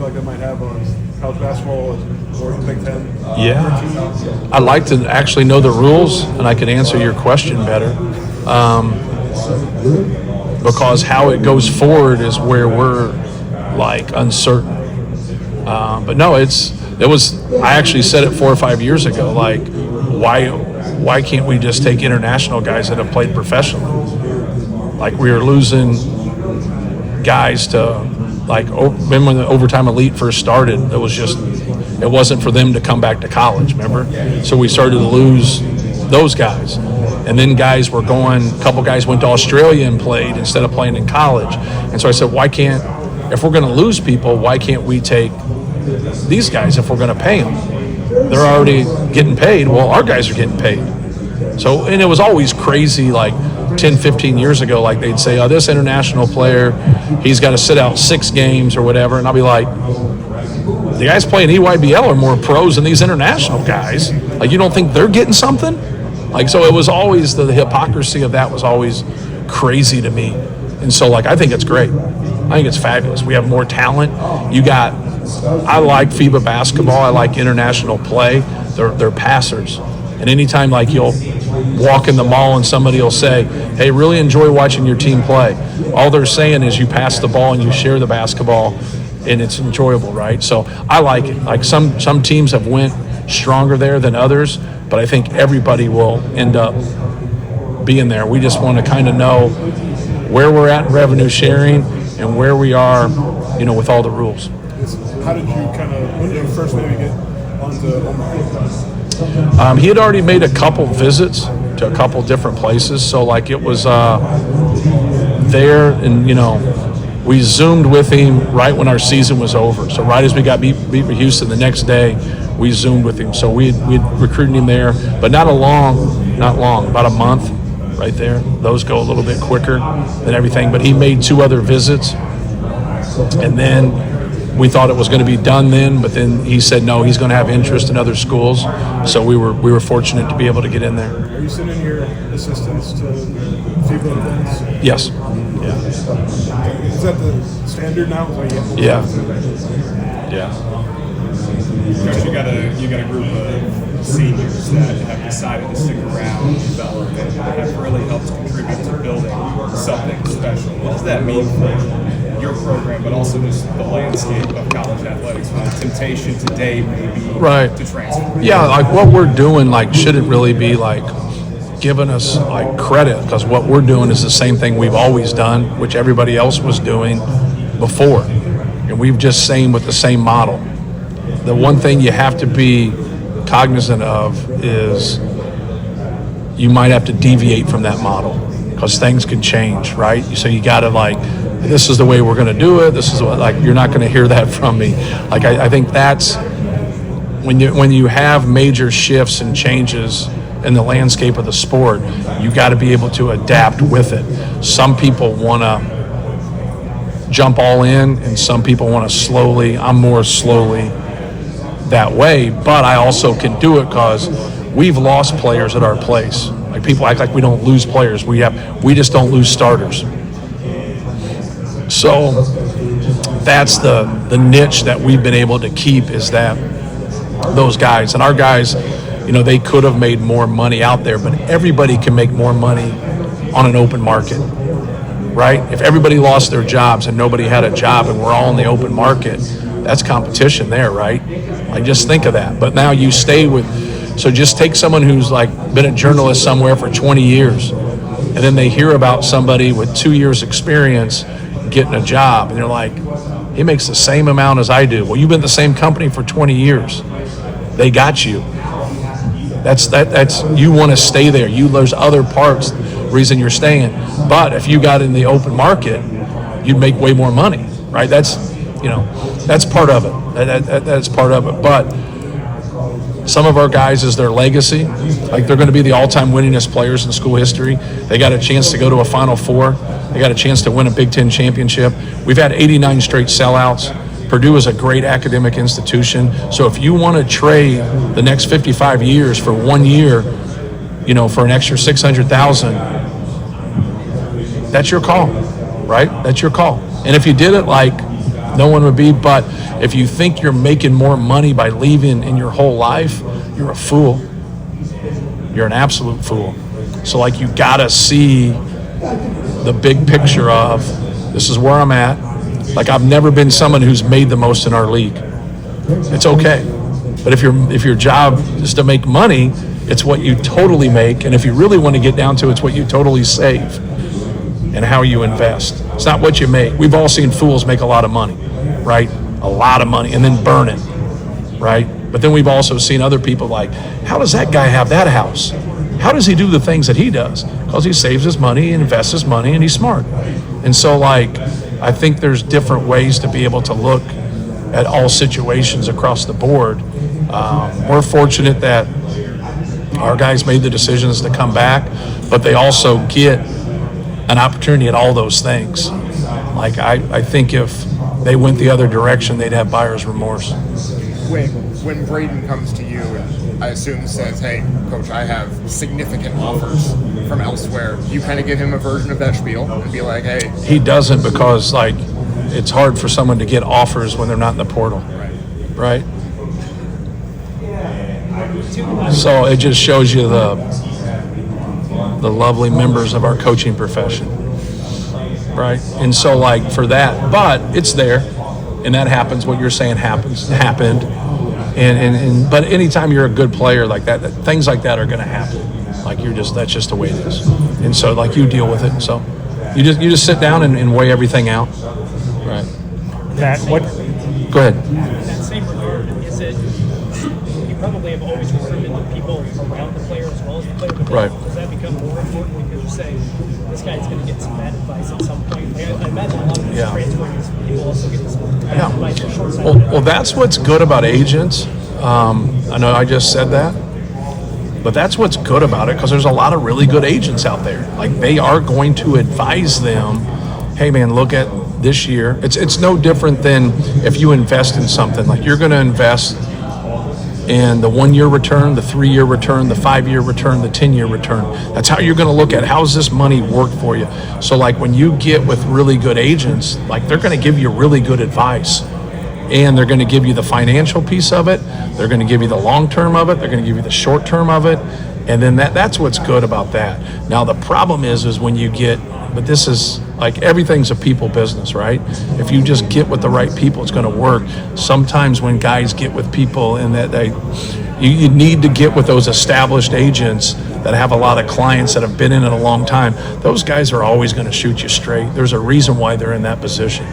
feel like that might have on college basketball or Big Ten? Yeah. I'd like to actually know the rules, and I can answer your question better. Because how it goes forward is where we're, like, uncertain. But no, I actually said it 4 or 5 years ago, like, why can't we just take international guys that have played professionally? Like, we were losing guys to, like, remember when the overtime elite first started, it wasn't for them to come back to college, remember? So we started to lose those guys. And then guys were a couple guys went to Australia and played instead of playing in college. And so I said, if we're going to lose people, why can't we take these guys if we're going to pay them? They're already getting paid. Well, our guys are getting paid. So, and it was always crazy, like 10, 15 years ago, like they'd say, this international player, he's got to sit out 6 games or whatever. And I'll be like, the guys playing EYBL are more pros than these international guys. Like, you don't think they're getting something? Like, so it was always, the hypocrisy of that was always crazy to me. And so, like, I think it's great. I think it's fabulous. We have more talent. I like FIBA basketball. I like international play. They're passers. And anytime, like, you'll walk in the mall and somebody will say, hey, really enjoy watching your team play. All they're saying is you pass the ball and you share the basketball, and it's enjoyable, right? So I like it. Like, some teams have went stronger there than others, but I think everybody will end up being there. We just want to kind of know where we're at in revenue sharing and where we are, with all the rules. How did you when did you first maybe get onto Omaha? He had already made a couple visits to a couple different places, so like it was there, and we Zoomed with him right when our season was over. So right as we got beat with Houston, the next day we Zoomed with him. So we'd recruited him there, but not long, about a month right there. Those go a little bit quicker than everything, but he made 2 other visits, and then we thought it was going to be done then, but then he said no, he's going to have interest in other schools. So we were fortunate to be able to get in there. Are you sending your assistants to FIBA events? Yes. Yeah. Is that the standard now? Yeah. Coach, you got a group of seniors that have decided to stick around and develop and have really helped contribute to building something special. What does that mean for your program, but also just the landscape of college athletics? The temptation today may be to transfer. Yeah, like what we're doing, like, shouldn't really be like giving us like credit, because what we're doing is the same thing we've always done, which everybody else was doing before, and we've just same with the same model. The one thing you have to be cognizant of is you might have to deviate from that model, because things can change, right? So you got to, like, this is the way we're going to do it. This is what, like, you're not going to hear that from me. Like, I think that's when you have major shifts and changes in the landscape of the sport, you got to be able to adapt with it. Some people want to jump all in, and some people want to slowly. I'm more slowly that way, but I also can do it because we've lost players at our place. Like, people act like we don't lose players. We just don't lose starters. So that's the niche that we've been able to keep, is that those guys. And our guys, they could have made more money out there, but everybody can make more money on an open market, right? If everybody lost their jobs and nobody had a job and we're all in the open market, that's competition there, right? Like, just think of that. But now you stay so just take someone who's like been a journalist somewhere for 20 years, and then they hear about somebody with 2 years experience getting a job, and they're like, he makes the same amount as I do. Well, you've been at the same company for 20 years. They got you. That's you want to stay there. There's other parts, reason you're staying. But if you got in the open market, you'd make way more money, right? That's part of it. That's part of it. But some of our guys is their legacy. Like, they're going to be the all-time winningest players in school history. They got a chance to go to a Final Four. They got a chance to win a Big Ten championship. We've had 89 straight sellouts. Purdue is a great academic institution. So if you want to trade the next 55 years for 1 year, for an extra $600,000, that's your call, right? That's your call. And if you did it like No one would be. But if you think you're making more money by leaving in your whole life, you're a fool. You're an absolute fool. So like you gotta see the big picture of this is where I'm at. Like I've never been someone who's made the most in our league. It's okay. But if your job is to make money, it's what you totally make. And if you really want to get down to it, it's what you totally save and how you invest. It's not what you make. We've all seen fools make a lot of money, right? A lot of money and then burn it, right? But then we've also seen other people like, how does that guy have that house? How does he do the things that he does? Because he saves his money, invests his money, and he's smart. And so like, I think there's different ways to be able to look at all situations across the board. We're fortunate that our guys made the decisions to come back, but they also get an opportunity at all those things. Like I think if they went the other direction, they'd have buyer's remorse. When Braden comes to you and I assume says, hey, Coach, I have significant offers from elsewhere, you kind of give him a version of that spiel and be like, hey. He doesn't because like it's hard for someone to get offers when they're not in the portal, right? So it just shows you the lovely members of our coaching profession, right? And so like for that, but it's there, and that happens. What you're saying happened, and but anytime you're a good player like that, things like that are going to happen. Like that's just the way it is, and so like you deal with it. So you just sit down and weigh everything out, right? Go ahead. That same regard, is it? You probably have always recruited the people around the player as well as the player, but Right. does that become more important because you say this guy's going to get some bad advice at some point? Like, I imagine a lot of these transferring is people also get some bad advice or short sighted. Well, that's what's good about agents. I know I just said that, but that's what's good about it because there's a lot of really good agents out there. Like they are going to advise them, hey man, look at this year. It's no different than if you invest in something. Like you're going to invest in the 1-year return, the 3-year return, the 5-year return, the 10-year return. That's how you're going to look at how's this money work for you. So like when you get with really good agents, like they're going to give you really good advice. And they're going to give you the financial piece of it. They're going to give you the long term of it. They're going to give you the short term of it. And then that's what's good about that. Now the problem is when you get, but this is like everything's a people business, right? If you just get with the right people, it's going to work. Sometimes when guys get with people and that you need to get with those established agents that have a lot of clients that have been in it a long time. Those guys are always going to shoot you straight. There's a reason why they're in that position.